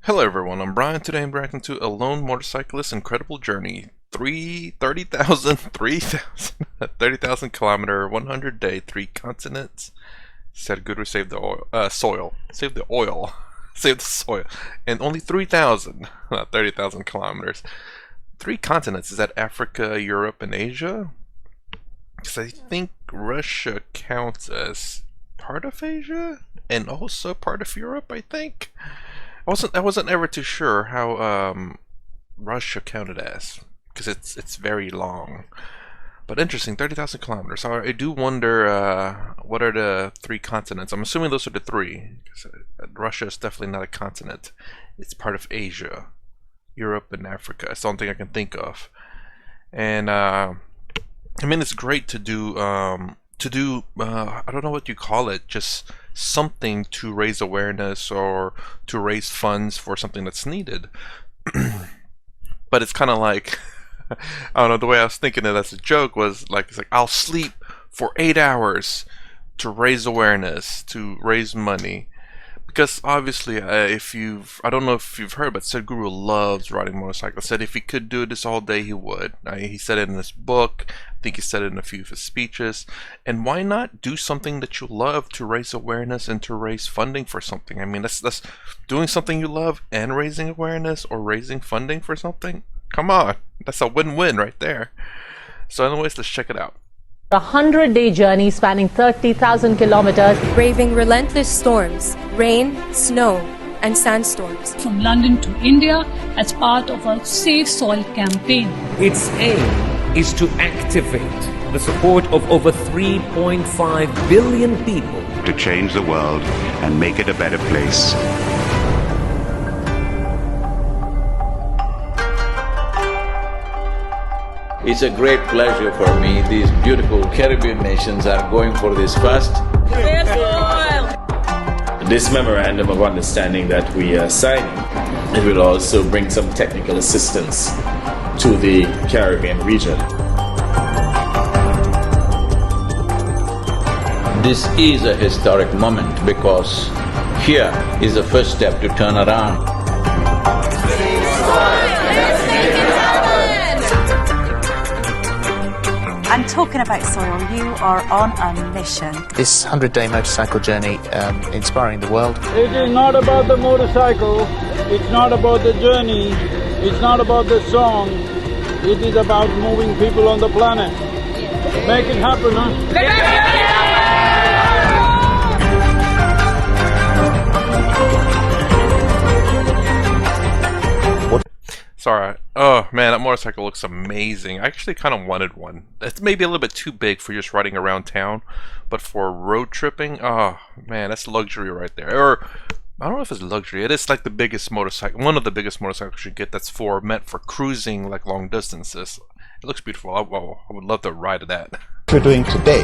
Hello everyone, I'm Brian. Today I'm reacting to A Lone Motorcyclist's Incredible Journey. 30,000 kilometer, 100 day, 3 continents. Sadhguru saved the oil, save the oil, save the soil. And only 3,000, not 30,000 kilometers. 3 continents, is that Africa, Europe, and Asia? Because I think Russia counts as part of Asia, and also part of Europe, I think. I wasn't ever too sure how Russia counted as, because it's very long. But interesting, 30,000 kilometers. So I do wonder what are the 3 continents. I'm assuming those are the 3. Because Russia is definitely not a continent. It's part of Asia, Europe, and Africa. It's the only thing I can think of. And I mean, it's great to do I don't know what you call it, just something to raise awareness or to raise funds for something that's needed. But it's kind of like, I don't know, the way I was thinking it as a joke was like, it's like, I'll sleep for 8 hours to raise awareness, to raise money. Because obviously, I don't know if you've heard, but Sadhguru loves riding motorcycles. Said if he could do this all day, he would. He said it in his book. I think he said it in a few of his speeches. And why not do something that you love to raise awareness and to raise funding for something? I mean, that's doing something you love and raising awareness or raising funding for something. Come on, that's a win-win right there. So anyways, let's check it out. A 100-day journey spanning 30,000 kilometers. Braving relentless storms, rain, snow, and sandstorms. From London to India as part of our SaveSoil campaign. Its aim is to activate the support of over 3.5 billion people to change the world and make it a better place. It's a great pleasure for me. These beautiful Caribbean nations are going for this first. This memorandum of understanding that we are signing, it will also bring some technical assistance to the Caribbean region. This is a historic moment because here is the first step to turn around. And talking about soil, you are on a mission. This 100-day motorcycle journey, inspiring the world. It is not about the motorcycle, it's not about the journey, it's not about the song, it is about moving people on the planet. Make it happen, huh? Sorry. Oh man, that motorcycle looks amazing. I actually kind of wanted one. It's maybe a little bit too big for just riding around town, but for road tripping, oh man, that's luxury right there. Or I don't know if it's luxury. It is like the biggest motorcycle, one of the biggest motorcycles you get. That's meant for cruising like long distances. It looks beautiful. I would love to ride that. What you're doing today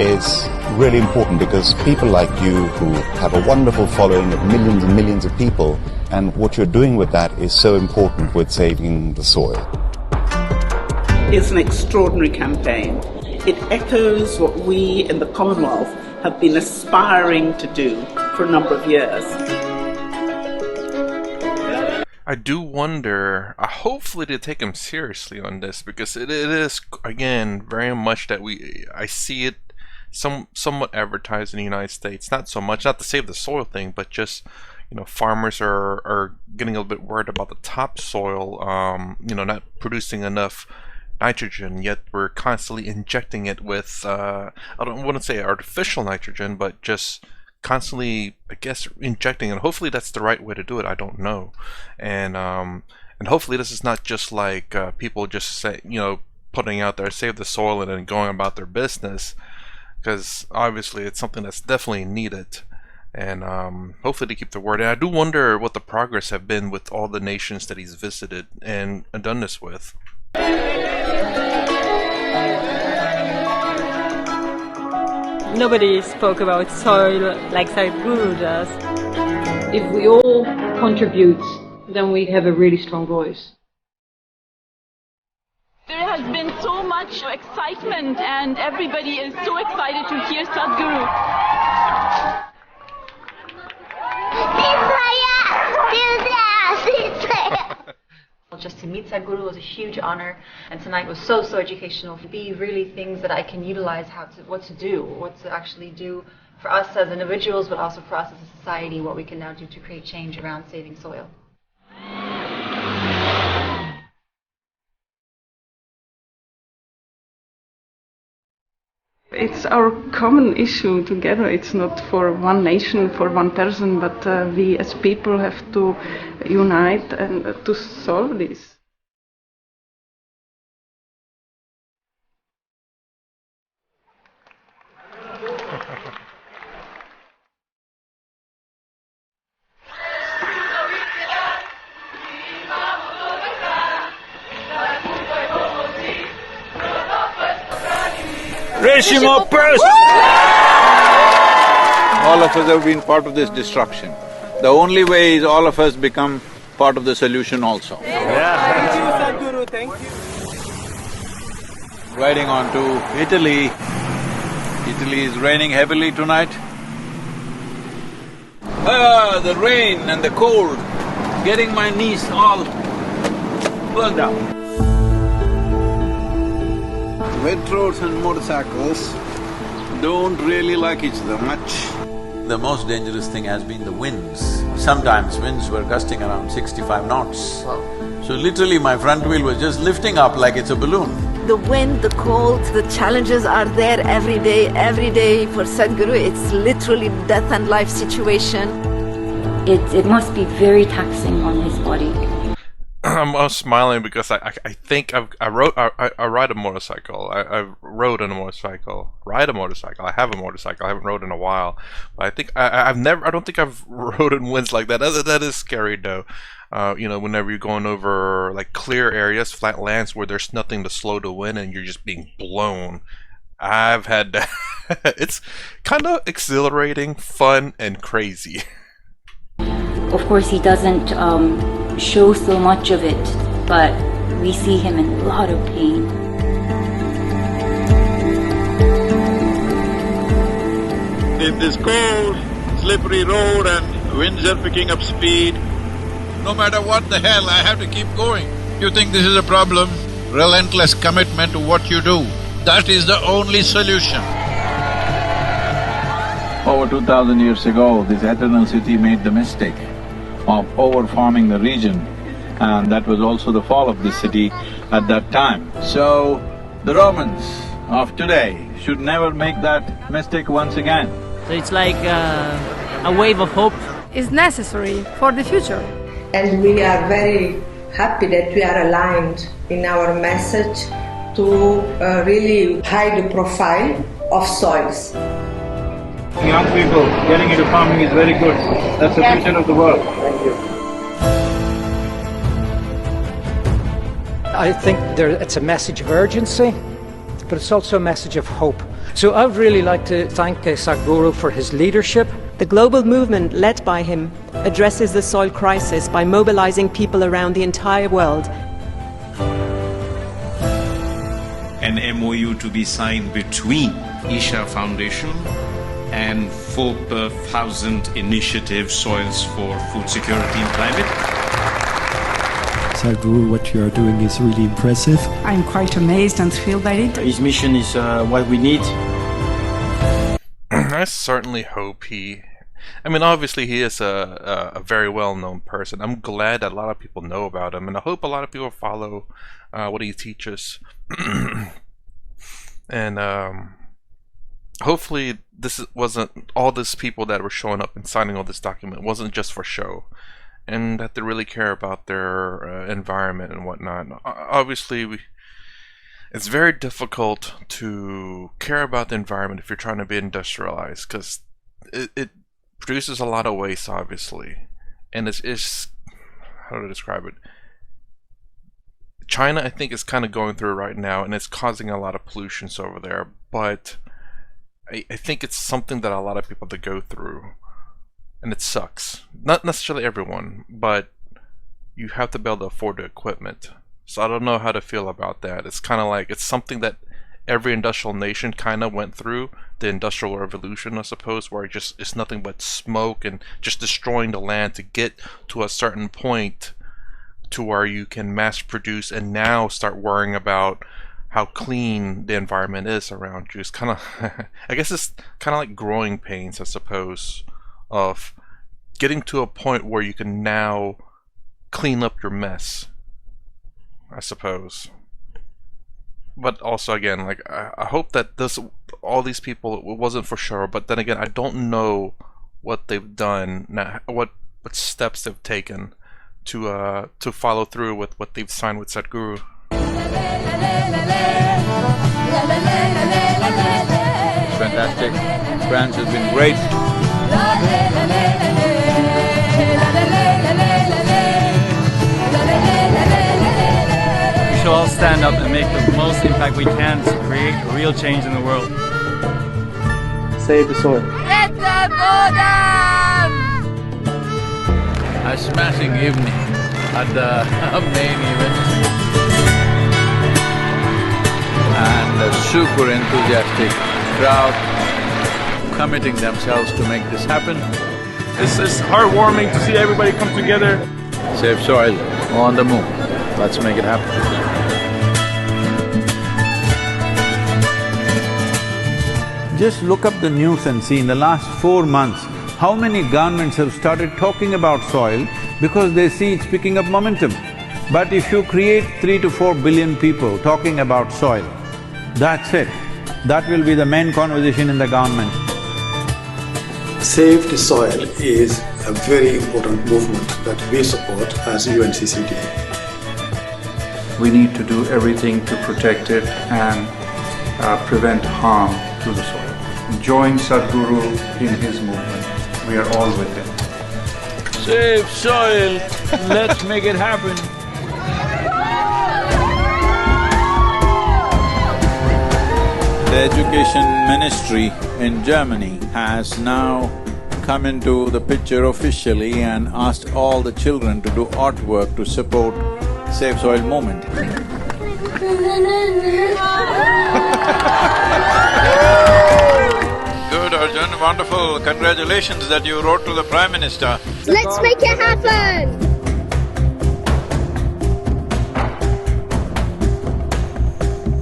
is really important because people like you who have a wonderful following of millions and millions of people, and what you're doing with that is so important with saving the soil. It's an extraordinary campaign. It echoes what we in the Commonwealth have been aspiring to do for a number of years. I do wonder, hopefully they take him seriously on this, because it is, again, very much that I see it somewhat advertised in the United States. Not so much, not to save the soil thing, but just, you know, farmers are getting a little bit worried about the topsoil, you know, not producing enough nitrogen, yet we're constantly injecting it with, I don't want to say artificial nitrogen, but just constantly, I guess, injecting, and hopefully that's the right way to do it. I don't know, and hopefully this is not just like people just say, you know, putting out there save the soil and then going about their business, because obviously it's something that's definitely needed, and hopefully they keep the word. And I do wonder what the progress have been with all the nations that he's visited and done this with. Nobody spoke about soil like Sadhguru does. If we all contribute, then we have a really strong voice. There has been so much excitement and everybody is so excited to hear Sadhguru. This meet Sadhguru was a huge honor, and tonight was so educational. To be really things that I can utilize what to actually do for us as individuals, but also for us as a society, what we can now do to create change around saving soil. It's our common issue together. It's not for one nation, for one person, but we as people have to unite and to solve this. All of us have been part of this destruction. The only way is all of us become part of the solution also. Thank you, Sadhguru, thank you. Riding on to Italy. Italy is raining heavily tonight. Ah, the rain and the cold, getting my knees all burned out. Wet roads and motorcycles don't really like each other much. The most dangerous thing has been the winds. Sometimes winds were gusting around 65 knots. So literally my front wheel was just lifting up like it's a balloon. The wind, the cold, the challenges are there every day. Every day for Sadhguru, it's literally death and life situation. It must be very taxing on his body. I'm smiling because I think I ride a motorcycle. I rode on a motorcycle. Ride a motorcycle. I have a motorcycle. I haven't rode in a while. But I think I don't think I've rode in winds like that. That is scary though. You know, whenever you're going over like clear areas, flat lands where there's nothing to slow the wind and you're just being blown. I've had that. It's kind of exhilarating, fun, and crazy. Of course, he doesn't show so much of it, but we see him in a lot of pain. In this cold, slippery road and winds are picking up speed, no matter what the hell, I have to keep going. You think this is a problem? Relentless commitment to what you do. That is the only solution. Over 2000 years ago, this eternal city made the mistake of over-farming the region, and that was also the fall of the city at that time. So, the Romans of today should never make that mistake once again. So it's like a wave of hope. Is necessary for the future. And we are very happy that we are aligned in our message to really high the profile of soils. Young people getting into farming is very good. That's the future of the world. Thank you. I think it's a message of urgency, but it's also a message of hope. So I would really like to thank Sadhguru for his leadership. The global movement led by him addresses the soil crisis by mobilizing people around the entire world. An MOU to be signed between Isha Foundation and 4,000 Initiative Soils for Food Security and Climate. Sadhguru, what you are doing is really impressive. I'm quite amazed and thrilled by it. His mission is what we need. I certainly hope I mean, obviously he is a very well-known person. I'm glad that a lot of people know about him, and I hope a lot of people follow what he teaches. And hopefully wasn't all these people that were showing up and signing all this document wasn't just for show, and that they really care about their environment and whatnot. Obviously, it's very difficult to care about the environment if you're trying to be industrialized, because it produces a lot of waste, obviously, and it's how to describe it. China, I think, is kind of going through it right now, and it's causing a lot of pollution over there, but I think it's something that a lot of people have to go through, and it sucks. Not necessarily everyone, but you have to be able to afford the equipment. So I don't know how to feel about that. It's kind of like, it's something that every industrial nation kind of went through, the Industrial Revolution, I suppose, where it's nothing but smoke and just destroying the land to get to a certain point to where you can mass produce and now start worrying about how clean the environment is around you. It's kind of, I guess it's kind of like growing pains, I suppose, of getting to a point where you can now clean up your mess, I suppose. But also, again, like I hope that all these people, it wasn't for sure. But then again, I don't know what they've done, what steps they've taken to follow through with what they've signed with Sadhguru. Fantastic. France has been great. We should all stand up and make the most impact we can to create real change in the world. Save the soil. A smashing evening at the main event. And a super enthusiastic crowd committing themselves to make this happen. It's heartwarming to see everybody come together. SaveSoil on the move. Let's make it happen. Just look up the news and see in the last 4 months how many governments have started talking about soil because they see it's picking up momentum. But if you create 3 to 4 billion people talking about soil, that's it. That will be the main conversation in the government. Save the Soil is a very important movement that we support as UNCCD. We need to do everything to protect it and prevent harm to the soil. Join Sadhguru in his movement. We are all with him. Save soil, let's make it happen. The Education Ministry in Germany has now come into the picture officially and asked all the children to do artwork to support SaveSoil movement. Good, Arjun, wonderful. Congratulations that you wrote to the Prime Minister. Let's make it happen!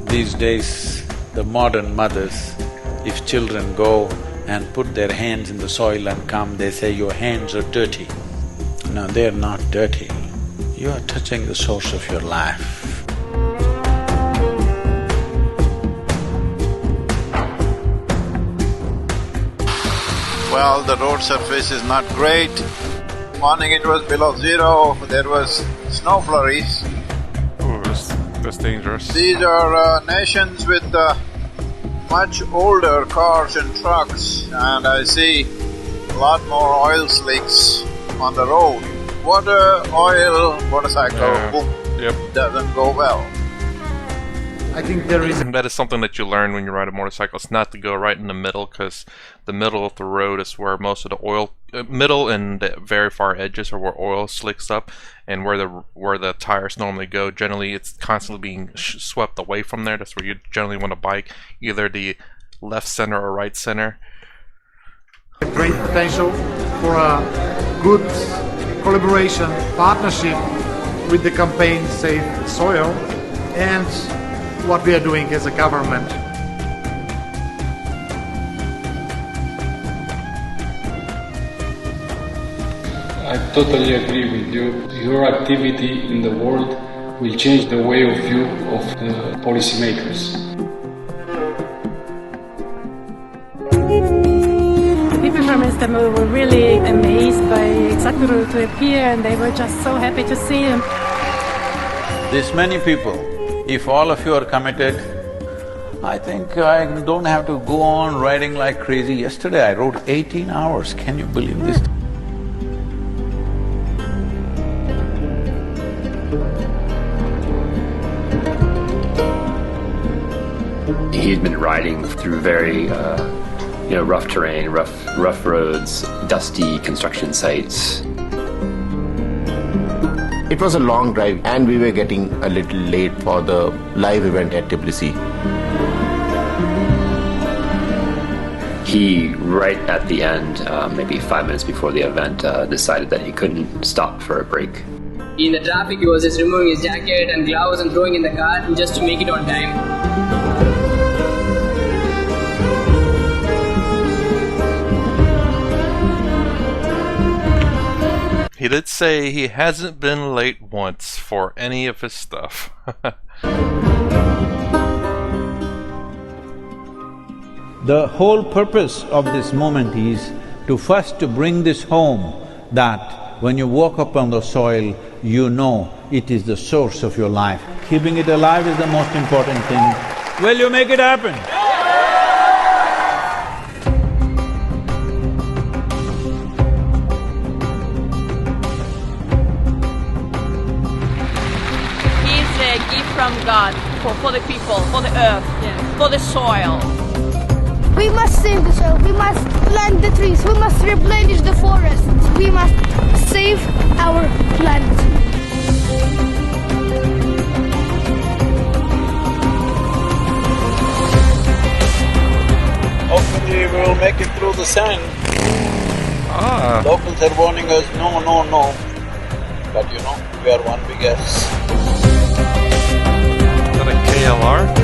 These days, the modern mothers, if children go and put their hands in the soil and come, they say, your hands are dirty. No, they're not dirty. You are touching the source of your life. Well, the road surface is not great. Morning it was below zero, there was snow flurries. Oh, that's dangerous. These are nations with much older cars and trucks, and I see a lot more oil slicks on the road. Water, oil, motorcycle, boom, doesn't go well. I think there is… That is something that you learn when you ride a motorcycle. It's not to go right in the middle, because the middle of the road is where most of the oil… middle and the very far edges are where oil slicks up, and where the tires normally go. Generally, it's constantly being swept away from there. That's where you generally want to bike, either the left center or right center. Great potential for a good collaboration, partnership with the campaign Save Soil and what we are doing as a government. I totally agree with you. Your activity in the world will change the way of view of the policymakers. People from Istanbul were really amazed by Sadhguru to appear, and they were just so happy to see him. This many people, if all of you are committed, I think I don't have to go on riding like crazy. Yesterday I rode 18 hours, can you believe this? He's been riding through very, rough terrain, rough roads, dusty construction sites. It was a long drive and we were getting a little late for the live event at Tbilisi. He, right at the end, maybe 5 minutes before the event, decided that he couldn't stop for a break. In the traffic, he was just removing his jacket and gloves and throwing in the car just to make it on time. He did say he hasn't been late once for any of his stuff. The whole purpose of this moment is to first to bring this home, that when you walk up on the soil, you know it is the source of your life. Keeping it alive is the most important thing. Will you make it happen? It's a gift from God for the people, for the earth, for the soil. We must save the soil, we must plant the trees, we must replenish the forests, we must save our planet. Hopefully we will make it through the sand. Locals are warning us, no, no, no. But you know, we are one big S. Is that a KLR?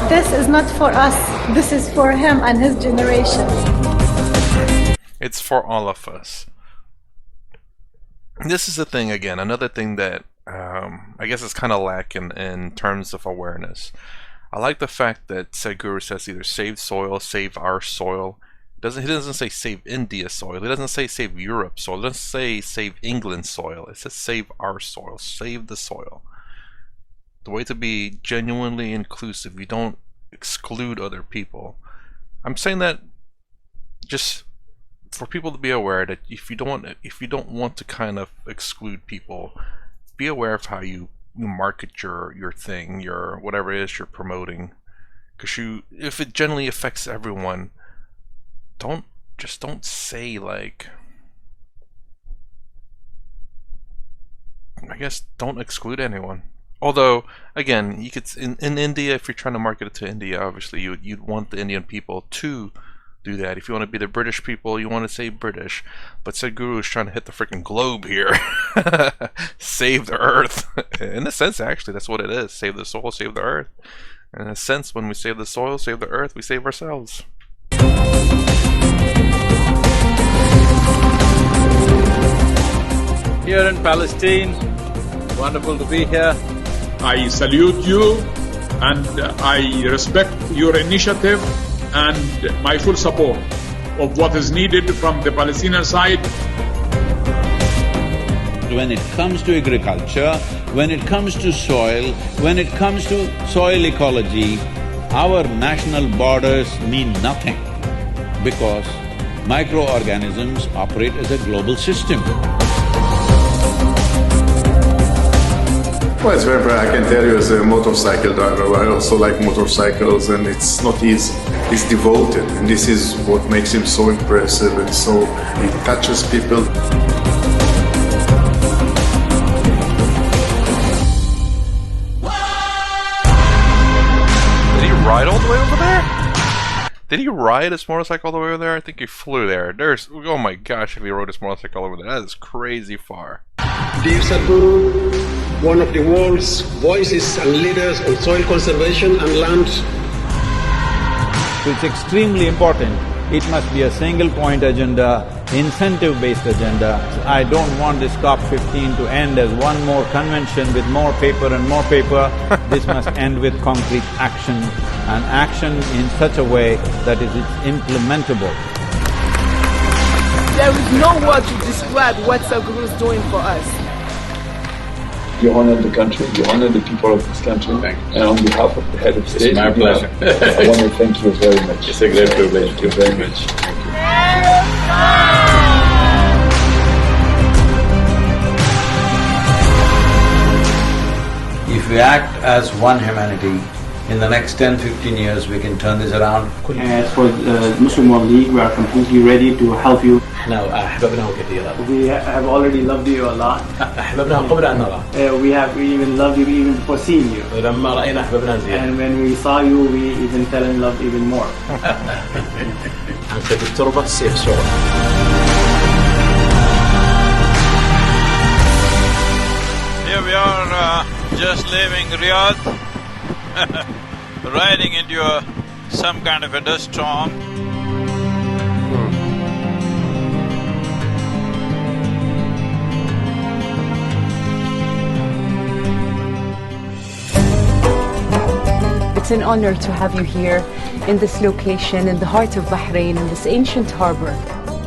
This is not for us, this is for him and his generation. It's for all of us. This is the thing again, another thing that I guess is kind of lacking in terms of awareness. I like the fact that Sadhguru says either save soil, save our soil. He doesn't say save India soil, he doesn't say save Europe soil, he doesn't say save England soil, it says save our soil, save the soil. The way to be genuinely inclusive, you don't exclude other people. I'm saying that just for people to be aware that if you don't want to kind of exclude people, be aware of how you market your thing, your whatever it is you're promoting. Because if it generally affects everyone, don't say like, I guess don't exclude anyone. Although, again, you could in India, if you're trying to market it to India, obviously you'd want the Indian people to do that. If you want to be the British people, you want to say British. But Sadhguru is trying to hit the freaking globe here. Save the earth. In a sense, actually, that's what it is. Save the soil, save the earth. And in a sense, when we save the soil, save the earth, we save ourselves. Here in Palestine, wonderful to be here. I salute you and I respect your initiative and my full support of what is needed from the Palestinian side. When it comes to agriculture, when it comes to soil, when it comes to soil ecology, our national borders mean nothing because microorganisms operate as a global system. Well, it's very bright. I can tell you as a motorcycle driver, I also like motorcycles and it's not easy. He's devoted and this is what makes him so impressive and so he touches people. Did he ride all the way over there? Did he ride his motorcycle all the way over there? I think he flew there. Oh my gosh, if he rode his motorcycle over there, that is crazy far. Dear Sadhguru, one of the world's voices and leaders on soil conservation and land. It's extremely important. It must be a single point agenda, incentive-based agenda. I don't want this COP15 to end as one more convention with more paper and more paper. This must end with concrete action, and action in such a way that it's implementable. There is no word to describe what Sadhguru is doing for us. You honor the country, you honor the people of this country, and on behalf of the head of state, it's my pleasure. I want to thank you very much. It's a great privilege. Thank you very much. If we act as one humanity in the next 10-15 years we can turn this around. As for the Muslim World League, we are completely ready to help you. Now, أحببناه كثيرا. We have already loved you a lot. أحببناه قبل أن نرى. We even loved you even before seeing you. ولما رأينا أحببنا زيادة. And when we saw you, we even fell in love even more. أنت بالتربة SaveSoil. Here we are just leaving Riyadh, riding into some kind of a dust storm. It's an honor to have you here in this location, in the heart of Bahrain, in this ancient harbor.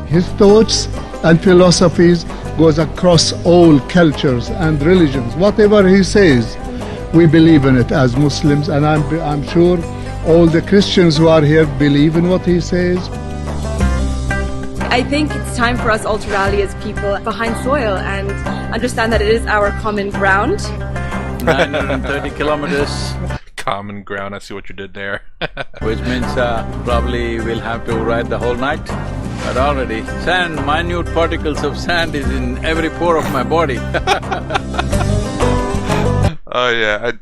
His thoughts and philosophies goes across all cultures and religions. Whatever he says, we believe in it as Muslims, and I'm sure all the Christians who are here believe in what he says. I think it's time for us all to rally as people behind soil and understand that it is our common ground. 930 kilometers. Common ground, I see what you did there. Which means probably we'll have to ride the whole night. But already, sand, minute particles of sand is in every pore of my body. Oh yeah,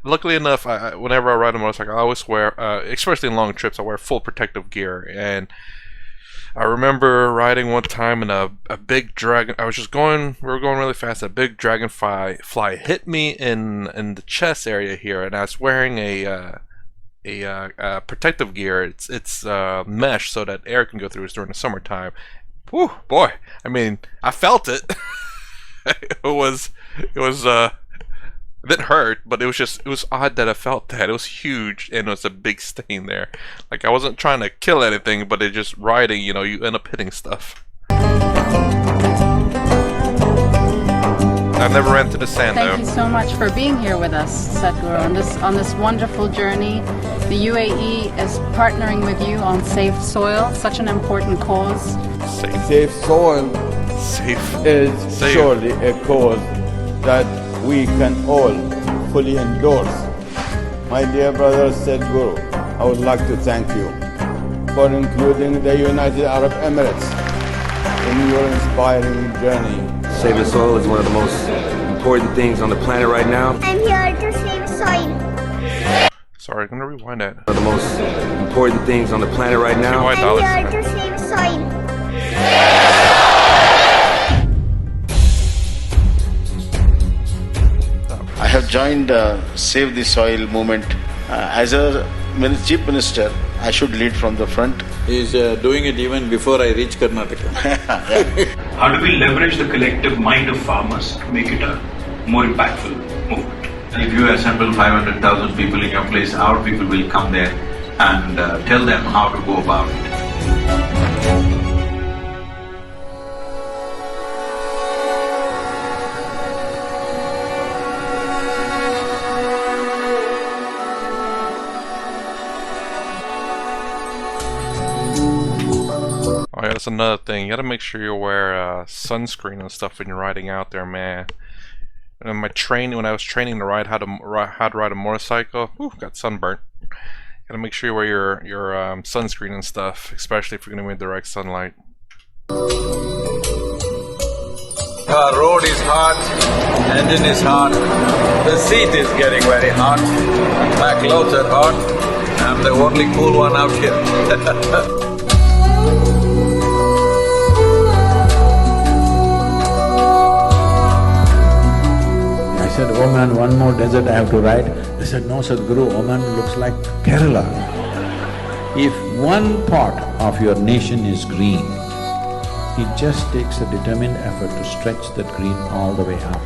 luckily enough, whenever I ride a motorcycle, I always wear, especially in long trips, I wear full protective gear. And I remember riding one time in a big dragon. I was just going, we were going really fast. A big dragonfly hit me in the chest area here, and I was wearing a protective gear. It's mesh so that air can go through. It's during the summertime. Whew, boy! I mean, I felt it. It didn't hurt, but it was odd that I felt that. It was huge, and it was a big stain there. Like, I wasn't trying to kill anything, but it just riding, you know, you end up hitting stuff. I never ran to the sand though. Thank you so much for being here with us, Sadhguru, on this wonderful journey. The UAE is partnering with you on SaveSoil, such an important cause. SaveSoil is surely a cause that we can all fully endorse. My dear brother Sadhguru, I would like to thank you for including the United Arab Emirates in your inspiring journey. SaveSoil is one of the most important things on the planet right now. I'm here to save soil. Sorry, I'm gonna rewind that. One of the most important things on the planet right now. I'm here to save soil. I have joined Save the Soil movement. As a Chief Minister, I should lead from the front. He's doing it even before I reach Karnataka. How do we leverage the collective mind of farmers to make it a more impactful movement? If you assemble 500,000 people in your place, our people will come there and tell them how to go about it. Oh yeah, that's another thing. You gotta make sure you wear sunscreen and stuff when you're riding out there, man. And when I was training to ride how to ride a motorcycle, got sunburnt. Gotta make sure you wear your sunscreen and stuff, especially if you're gonna be in direct sunlight. Road is hot, engine is hot, the seat is getting very hot, my clothes are hot, I'm the only cool one out here. I said, oh man, one more desert I have to ride. They said, no Sadhguru, Oman looks like Kerala. If one part of your nation is green, it just takes a determined effort to stretch that green all the way up.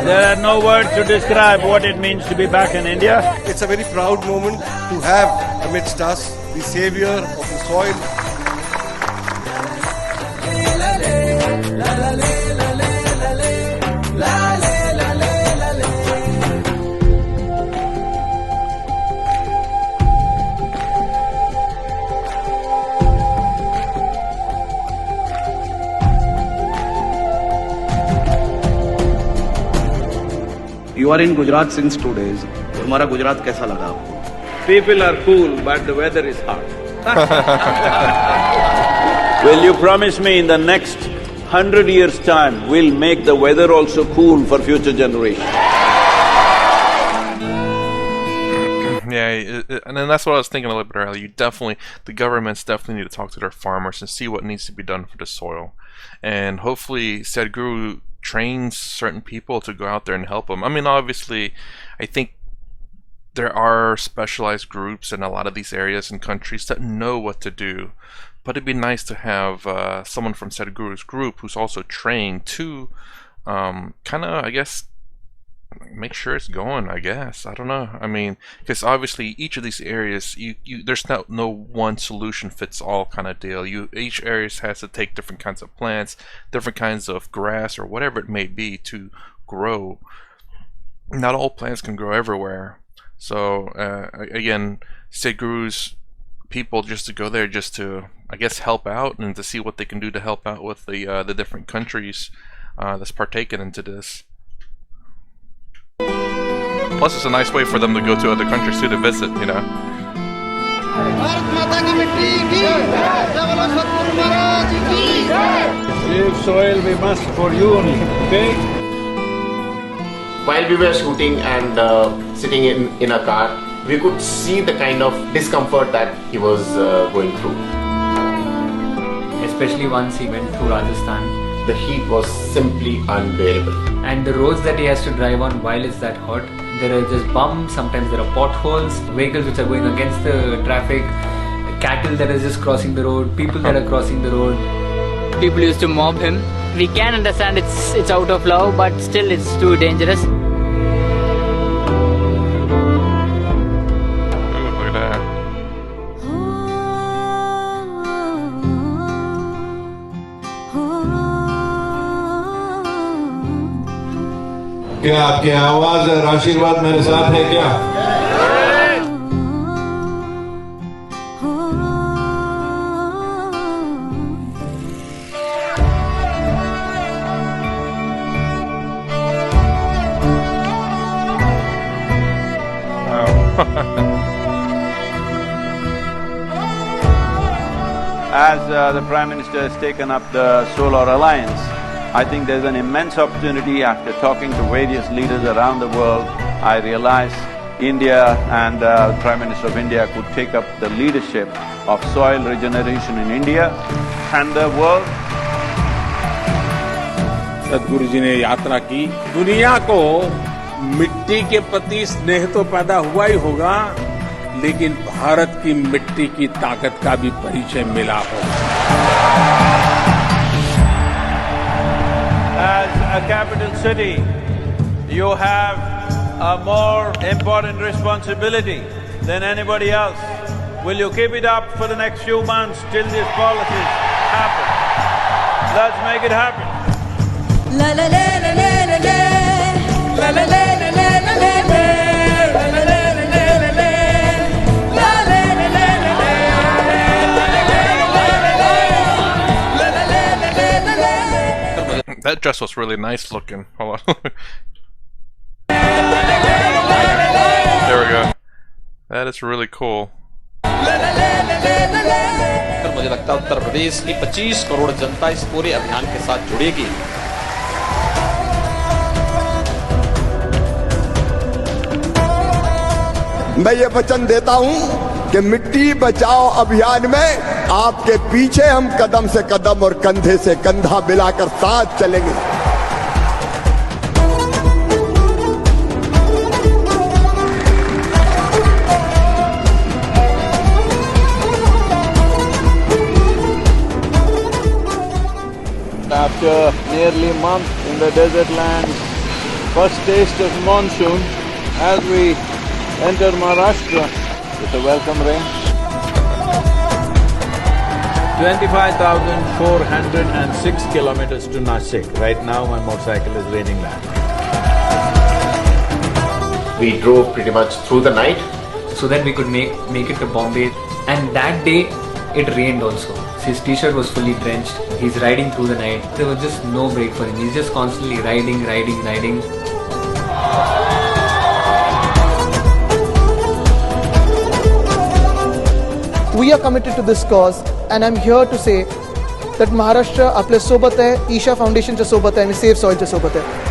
There are no words to describe what it means to be back in India. It's a very proud moment to have amidst us the savior of the soil. You are in Gujarat since 2 days. तुम्हारा गुजरात कैसा लगा आपको? People are cool, but the weather is hot. Will you promise me in the next 100 years' time, we'll make the weather also cool for future generations? Yeah, and then that's what I was thinking a little bit earlier. The governments definitely need to talk to their farmers and see what needs to be done for the soil. And hopefully Sadhguru trains certain people to go out there and help them. I mean, obviously, I think there are specialized groups in a lot of these areas and countries that know what to do. But it'd be nice to have someone from Sadhguru's group who's also trained to kind of, I guess, make sure it's going, I guess. I don't know. I mean, because obviously each of these areas, there's no one solution fits all kind of deal. Each area has to take different kinds of plants, different kinds of grass or whatever it may be to grow. Not all plants can grow everywhere. So again, Sadhguru's people just to go there just to, I guess, help out and to see what they can do to help out with the different countries that's partaken into this. Plus, it's a nice way for them to go to other countries too to visit, you know. Save soil we must for you only, okay? While we were shooting and sitting in a car, we could see the kind of discomfort that he was going through. Especially once he went through Rajasthan. The heat was simply unbearable. And the roads that he has to drive on while it's that hot, there are just bumps, sometimes there are potholes, vehicles which are going against the traffic, cattle that are just crossing the road, people that are crossing the road. People used to mob him. We can understand it's out of love, but still it's too dangerous. क्या आपकी आवाज और आशीर्वाद मेरे साथ है क्या? As the Prime Minister has taken up the Solar Alliance, I think there's an immense opportunity. After talking to various leaders around the world, I realize India and the Prime Minister of India could take up the leadership of soil regeneration in India and the world. सदगुरु जी ने यात्रा की, दुनिया को मिट्टी के प्रति स्नेह तो पैदा हुआ ही होगा, लेकिन भारत की मिट्टी की ताकत का भी परिचय मिला होगा। As a capital city, you have a more important responsibility than anybody else. Will you keep it up for the next few months till these policies happen? Let's make it happen. La la la la la la la la la la la la That dress was really nice looking. Hold on. There we go. That is really cool. मुझे लगता है उत्तर प्रदेश की 25 करोड़ जनता इस पूरे अभियान के साथ जुड़ेगी। मैं ये वचन देता हूं कि मिट्टी बचाओ अभियान में आपके पीछे हम कदम से कदम और कंधे से कंधा मिलाकर साथ चलेंगे। After nearly a month in the desert lands, first taste of monsoon as we enter Maharashtra with a welcome rain. 25,406 kilometers to Nashik. Right now my motorcycle is raining land. We drove pretty much through the night, so that we could make it to Bombay. And that day, it rained also. His t-shirt was fully drenched. He's riding through the night. There was just no break for him. He's just constantly riding. we are committed to this cause, and I'm here to say that Maharashtra आपल्या सोबत आहे, ईशा फाउंडेशनच्या सोबत आहे आणि save सॉइलच्या सोबत आहे.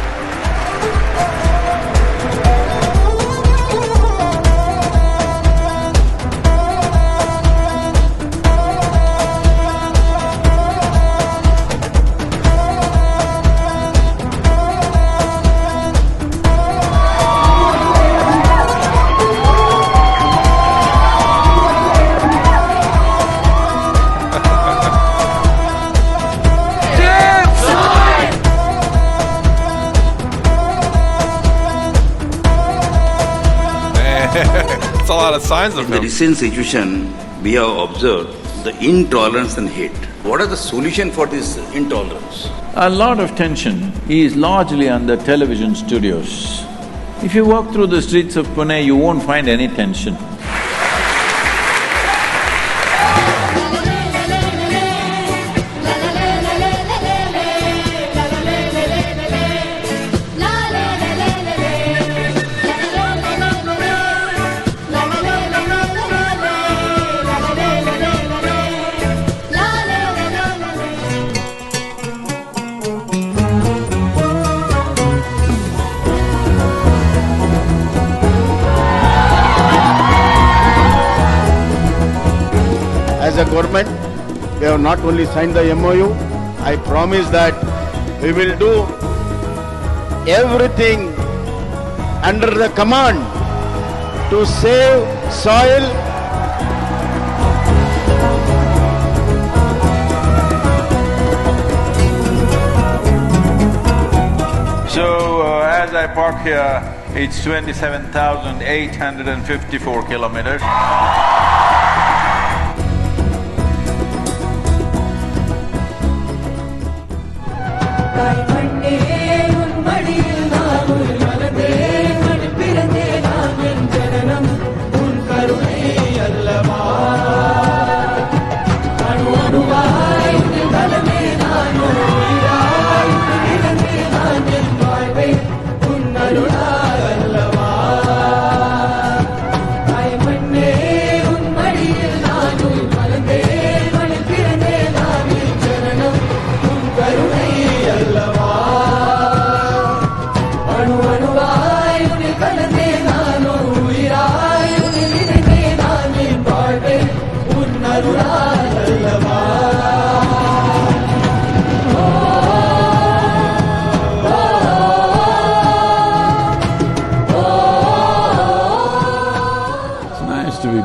It's a lot of signs of In the him. recent situation, we have observed the intolerance and hate. What are the solution for this intolerance? A lot of tension is largely on the television studios. If you walk through the streets of Pune, you won't find any tension. As a government, we have not only signed the MOU, I promise that we will do everything under the command to save soil. So, as I park here, it's 27,854 kilometers.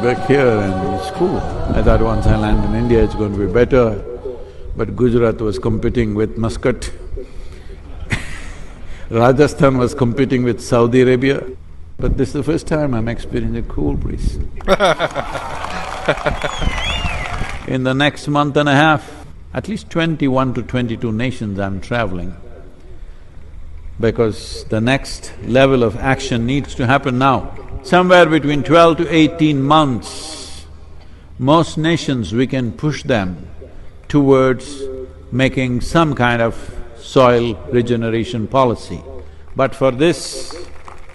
Back here, and it's cool. I thought once I land in India it's going to be better, but Gujarat was competing with Muscat. Rajasthan was competing with Saudi Arabia, but this is the first time I'm experiencing a cool breeze. In the next month and a half, at least 21 to 22 nations I'm traveling, because the next level of action needs to happen now. Somewhere between 12 to 18 months, most nations we can push them towards making some kind of soil regeneration policy. But for this,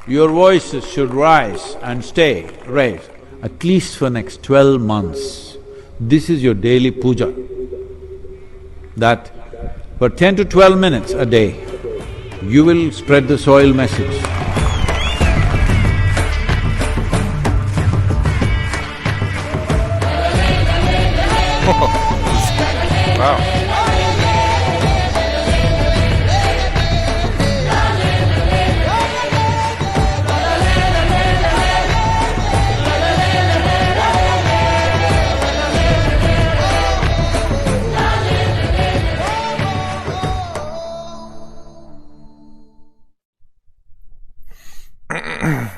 your voices should rise and stay raised, at least for next 12 months. This is your daily puja, that for 10 to 12 minutes a day, you will spread the soil message. Wow.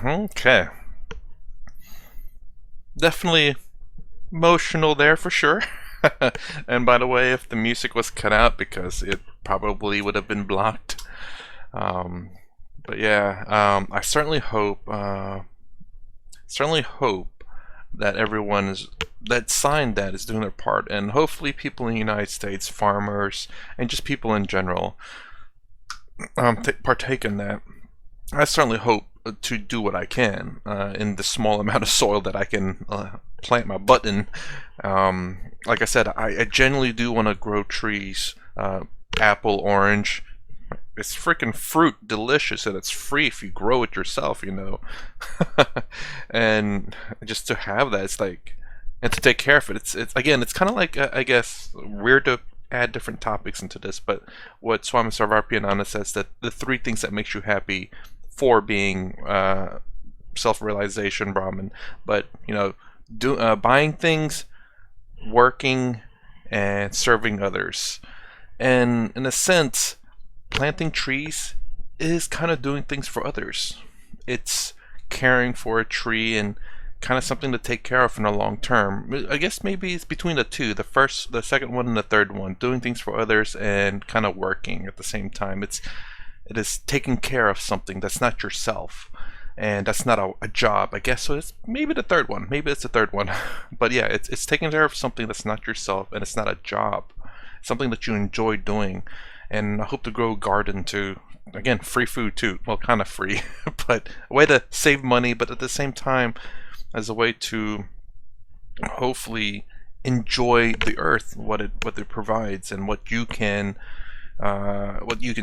Okay. Definitely emotional there for sure. And by the way, if the music was cut out, because it probably would have been blocked. But yeah, I certainly hope that everyone that signed that is doing their part, and hopefully people in the United States, farmers, and just people in general, partake in that. I certainly hope to do what I can in the small amount of soil that I can plant my butt in. Like I said, I genuinely do want to grow trees, apple, orange. It's freaking fruit, delicious, and it's free if you grow it yourself, you know. And just to have that, it's like, and to take care of it, it's again, it's kind of like I guess weird to add different topics into this, but what Swami Sarvarpiyananda says, that the 3 things that makes you happy, 4 being self-realization, Brahman, but you know, buying things, working, and serving others. And in a sense, planting trees is kind of doing things for others. It's caring for a tree and kind of something to take care of in the long term. I guess maybe it's between the two, the second one and the third one, doing things for others and kind of working at the same time. It is taking care of something that's not yourself, and that's not a job, I guess. So it's maybe the third one, but yeah, it's taking care of something that's not yourself, and it's not a job, something that you enjoy doing. And I hope to grow a garden too. Again, free food too. Well, kind of free, but a way to save money, but at the same time, as a way to hopefully enjoy the earth, what it provides, and what you can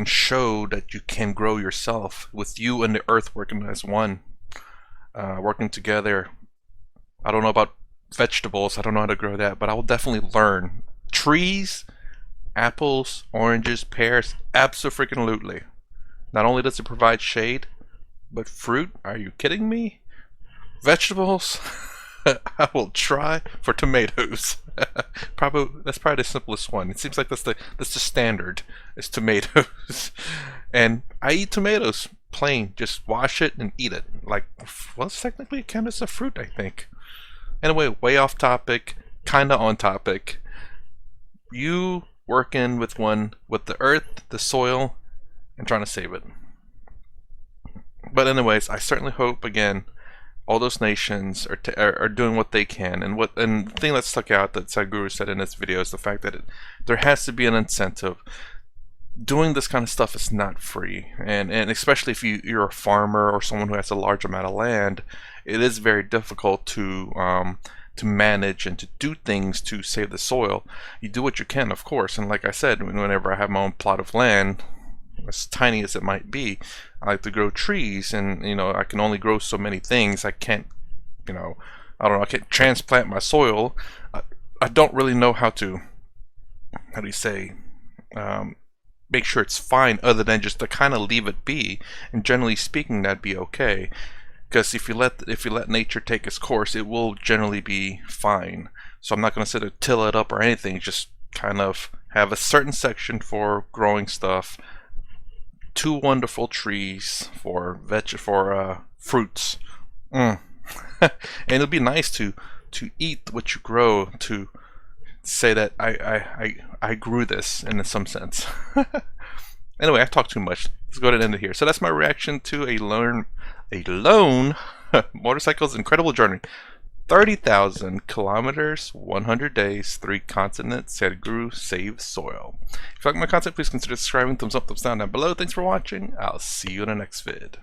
show that you can grow yourself, with you and the earth working as one, working together. I don't know about vegetables. I don't know how to grow that, but I will definitely learn. Trees, apples, oranges, pears, abso-freaking-lutely. Not only does it provide shade, but fruit? Are you kidding me? Vegetables? I will try for tomatoes. That's probably the simplest one. It seems like that's the standard, is tomatoes. And I eat tomatoes plain. Just wash it and eat it. Like, well, technically it counts as a fruit, I think. Anyway, way off topic, kinda on topic. You working with the earth, the soil, and trying to save it. But anyways, I certainly hope, again, all those nations are doing what they can. And the thing that stuck out that Sadhguru said in this video is the fact that there has to be an incentive. Doing this kind of stuff is not free, and especially if you're a farmer or someone who has a large amount of land, it is very difficult to manage and to do things to save the soil. You do what you can, of course, and like I said, whenever I have my own plot of land, as tiny as it might be, I like to grow trees, and I can only grow so many things. I can't, I can't transplant my soil. I don't really know how do you say, make sure it's fine, other than just to kind of leave it be. And generally speaking, that'd be okay, because if you let nature take its course, it will generally be fine. So I'm not going to sit and till it up or anything. Just kind of have a certain section for growing stuff, 2 wonderful trees for fruits. And it'll be nice to eat what you grow, to say that I grew this in some sense. Anyway, I've talked too much. Let's go ahead and end it here. So that's my reaction to a lone motorcycle's incredible journey. 30,000 kilometers, 100 days, 3 continents. Sadhguru SaveSoil. If you like my content, please consider subscribing. Thumbs up, thumbs down below. Thanks for watching. I'll see you in the next vid.